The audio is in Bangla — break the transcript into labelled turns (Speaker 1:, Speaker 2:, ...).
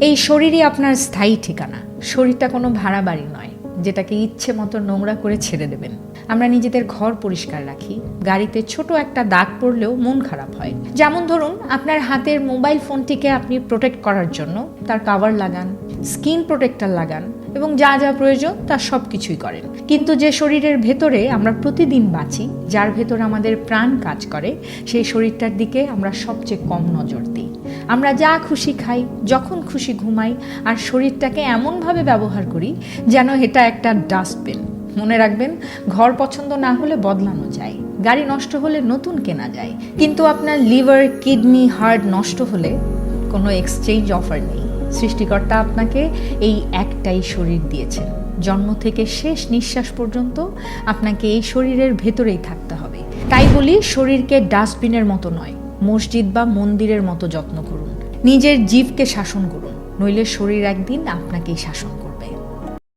Speaker 1: এই শরীরই আপনার স্থায়ী ঠিকানা। শরীরটা কোনো ভাড়া বাড়ি নয় যেটাকে ইচ্ছে মতো নোংরা করে ছেড়ে দেবেন। আমরা নিজেদের ঘর পরিষ্কার রাখি, গাড়িতে ছোট একটা দাগ পড়লেও মন খারাপ হয়। যেমন ধরুন, আপনার হাতের মোবাইল ফোনটিকে আপনি প্রোটেক্ট করার জন্য তার কাভার লাগান, স্কিন প্রোটেক্টর লাগান এবং যা যা প্রয়োজন তার সব কিছুই করেন। কিন্তু যে শরীরের ভেতরে আমরা প্রতিদিন বাঁচি, যার ভেতর আমাদের প্রাণ কাজ করে, সেই শরীরটার দিকে আমরা সবচেয়ে কম নজর দিই। আমরা যা খুশি খাই, যখন খুশি ঘুমাই, আর শরীরটাকে এমনভাবে ব্যবহার করি যেন এটা একটা ডাস্টবিন। মনে রাখবেন, ঘর পছন্দ না হলে বদলানো যায়, গাড়ি নষ্ট হলে নতুন কেনা যায়, কিন্তু আপনার লিভার, কিডনি, হার্ট নষ্ট হলে কোনো এক্সচেঞ্জ অফার নেই। সৃষ্টিকর্তা আপনাকে এই একটাই শরীর দিয়েছেন। জন্ম থেকে শেষ নিঃশ্বাস পর্যন্ত আপনাকে এই শরীরের ভেতরেই থাকতে হবে। তাই বলি, শরীরকে ডাস্টবিনের মতো নয়, মসজিদ বা মন্দিরের মতো যত্ন করুন। নিজের জীবকে শাসন করুন, নইলে শরীর একদিন আপনাকেই শাসন করবে।